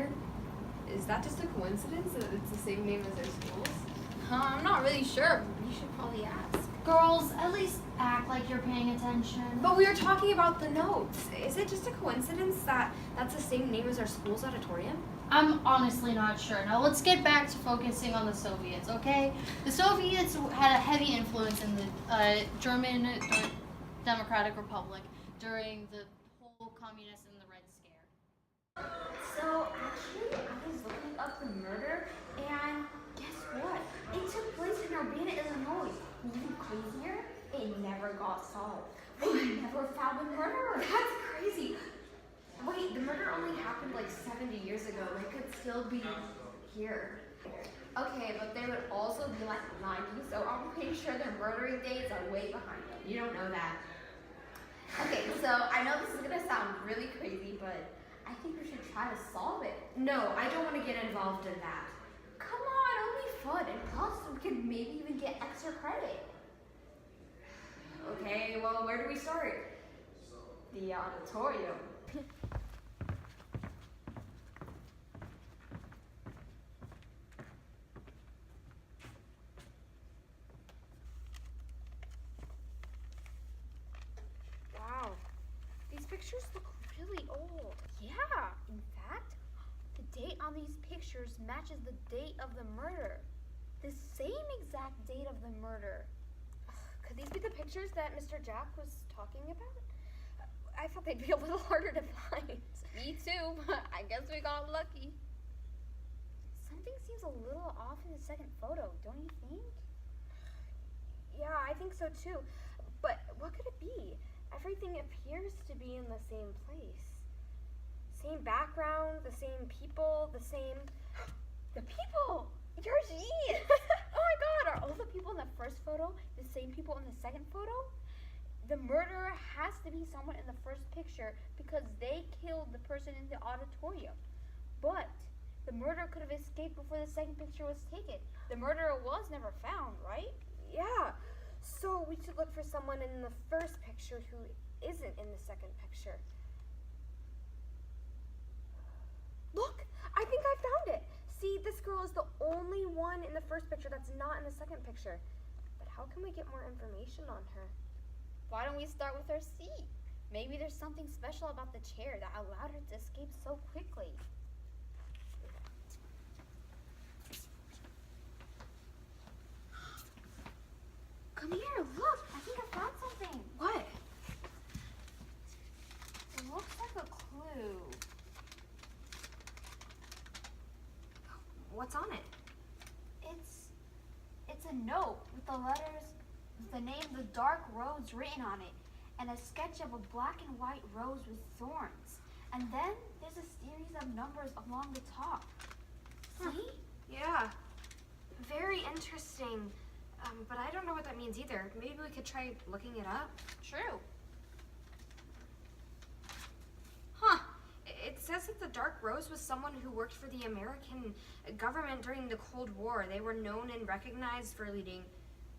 auditorium. Is that just a coincidence that it's the same name as their schools? I'm not really sure. You should probably ask. Girls, at least act like you're paying attention. But we were talking about the notes. Is it just a coincidence that that's the same name as our school's auditorium? I'm honestly not sure. Now let's get back to focusing on the Soviets, okay? The Soviets had a heavy influence in the German Democratic Republic during the whole communist and the Red Scare. So actually, I was looking up the murder, and guess what? It took place in Urbana, Illinois. Even crazier, it never got solved. They never found the murderer. That's crazy. Wait, the murder only happened like 70 years ago. They could still be here. Okay, but they would also be like 90, so I'm pretty sure their murdering dates are way behind them. You don't know that. Okay, so I know this is gonna sound really crazy, but I think we should try to solve it. No, I don't want to get involved in that. Come on, it'll be fun, and plus we could maybe even get extra credit. Okay, well, where do we start? The auditorium. Wow, these pictures look really old. Yeah, in fact, the date on these pictures matches the date of the murder. The same exact date of the murder. Could these be the pictures that Mr. Jack was talking about? I thought they'd be a little harder to find. Me too, but I guess we got lucky. Something seems a little off in the second photo, don't you think? Yeah, I think so too. But what could it be? Everything appears to be in the same place. Same background, the same people, the same... The people! You're a genius! Oh my god, are all the people in the first photo the same people in the second photo? The murderer has to be someone in the first picture because they killed the person in the auditorium. But the murderer could have escaped before the second picture was taken. The murderer was never found, right? Yeah. So we should look for someone in the first picture who isn't in the second picture. Look, I think I found it. See, this girl is the only one in the first picture that's not in the second picture. But how can we get more information on her? Why don't we start with her seat? Maybe there's something special about the chair that allowed her to escape so quickly. Come here, look! I think I found something. What? It looks like a clue. What's on it? It's a note with the letters, with the name The Dark Rose written on it, and a sketch of a black and white rose with thorns. And then there's a series of numbers along the top. See? Yeah. Very interesting. But I don't know what that means either. Maybe we could try looking it up. True. Huh. It says that the Dark Rose was someone who worked for the American government during the Cold War. They were known and recognized for leading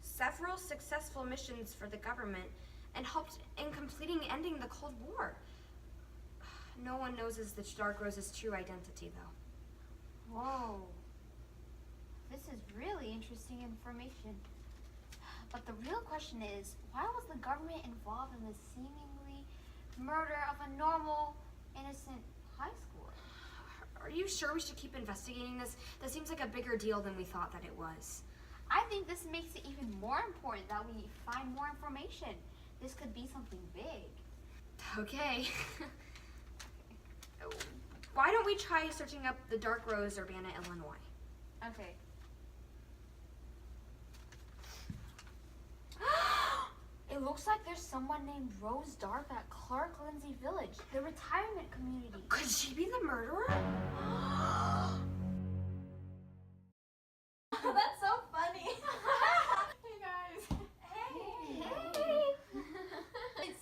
several successful missions for the government and helped in completing ending the Cold War. No one knows the Dark Rose's true identity, though. Whoa. This is really interesting information. But the real question is, why was the government involved in the seemingly murder of a normal, innocent high schooler? Are you sure we should keep investigating this? That seems like a bigger deal than we thought that it was. I think this makes it even more important that we find more information. This could be something big. Okay. Why don't we try searching up the Dark Rose, Urbana, Illinois? Okay. It looks like there's someone named Rose Dark at Clark Lindsay Village, the retirement community. Could she be the murderer? That's so funny. Hey guys. Hey.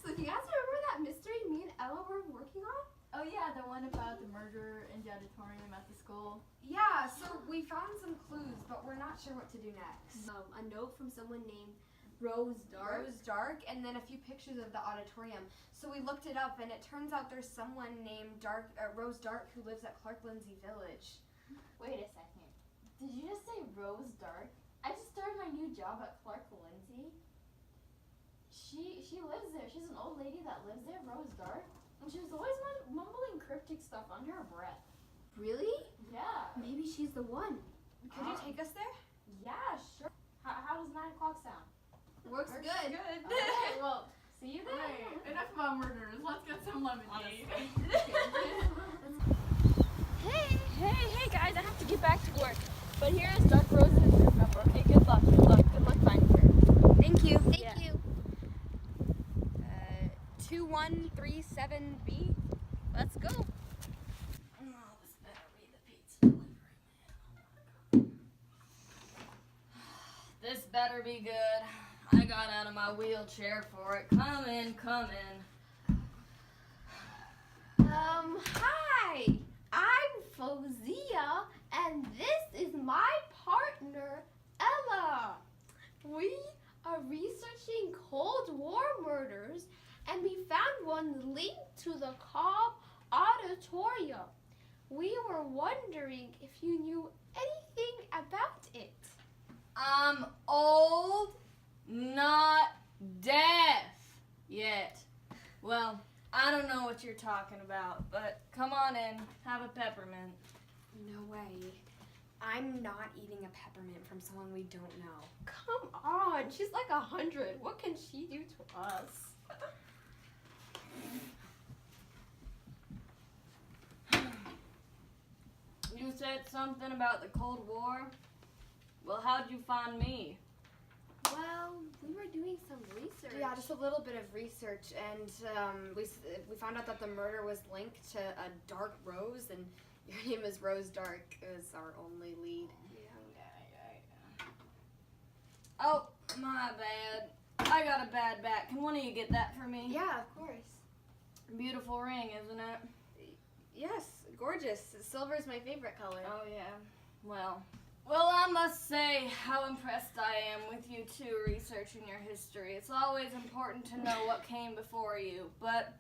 So do you guys remember that mystery me and Ella were working on? Oh yeah, the one about the murder in the auditorium at the school. Yeah, so we found some clues, but we're not sure what to do next. A note from someone named Rose Dark? Rose Dark, and then a few pictures of the auditorium. So we looked it up, and it turns out there's someone named Rose Dark who lives at Clark Lindsay Village. Wait a second. Did you just say Rose Dark? I just started my new job at Clark Lindsay. She lives there. She's an old lady that lives there, Rose Dark. And she was always mumbling cryptic stuff under her breath. Really? Yeah. Maybe she's the one. Could you take us there? Yeah, sure. How does 9 o'clock sound? Works good. Okay, well, see you there. Wait, enough about murders. Let's get some lemonade. Hey guys, I have to get back to work. But here is Dark Rose's group number. Okay, good luck finding her. Thank you. Thank you. 2137B. Let's go. Oh, this better be the pizza delivery man. This better be good. I got out of my wheelchair for it. Come in. Hi. I'm Fozia, and this is my partner, Ella. We are researching Cold War murders, and we found one linked to the Cobb Auditorium. We were wondering if you knew anything about it. I'm old, not deaf yet. Well, I don't know what you're talking about, but come on in, have a peppermint. No way. I'm not eating a peppermint from someone we don't know. Come on, she's like 100. What can she do to us? You said something about the Cold War? Well, how'd you find me? Well, we were doing some research. Yeah, just a little bit of research, and we found out that the murder was linked to a dark rose, and your name is Rose Dark is our only lead. Oh, my bad. I got a bad back. Can one of you get that for me? Yeah, of course. Beautiful ring, isn't it? Yes, gorgeous. Silver is my favorite color. Oh, yeah. Well, I must say how impressed I am with you two researching your history. It's always important to know what came before you, but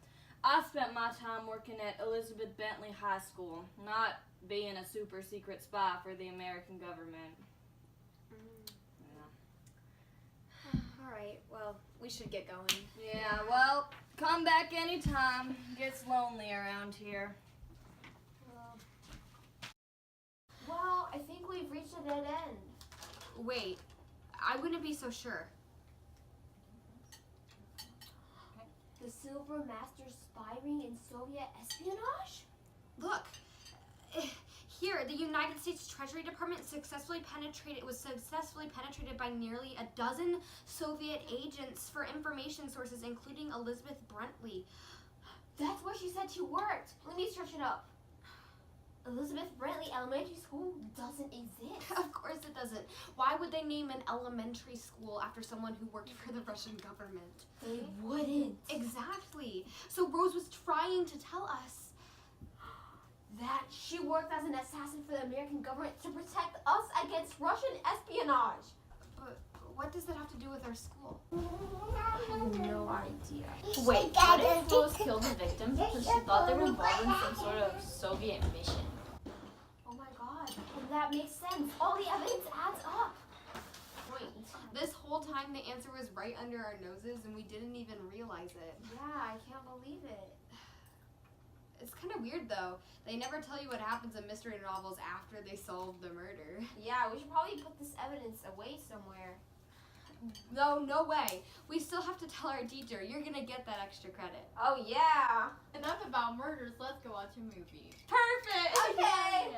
I spent my time working at Elizabeth Bentley High School, not being a super secret spy for the American government. All right, well, we should get going. Yeah, well, come back anytime. Gets lonely around here. Well, I think we've reached a dead end. Wait, I wouldn't be so sure. The Silver Master's spy ring in Soviet espionage? Look, here, the United States Treasury Department was successfully penetrated by nearly a dozen Soviet agents for information sources, including Elizabeth Bentley. That's where she said she worked. Let me search it up. Elizabeth Bentley Elementary School doesn't exist. Of course it doesn't. Why would they name an elementary school after someone who worked for the Russian government? They wouldn't. Exactly. So Rose was trying to tell us That she worked as an assassin for the American government to protect us against Russian espionage. But what does that have to do with our school? I have no idea. Wait, what if Rose killed the victims because she thought they were involved in some sort of Soviet mission? Oh my god. That makes sense. All the evidence adds up. Wait, this whole time the answer was right under our noses and we didn't even realize it. Yeah, I can't believe it. It's kind of weird though. They never tell you what happens in mystery novels after they solve the murder. Yeah, we should probably put this evidence away somewhere. No, no way. We still have to tell our teacher. You're gonna get that extra credit. Oh yeah. Enough about murders, let's go watch a movie. Perfect! Okay.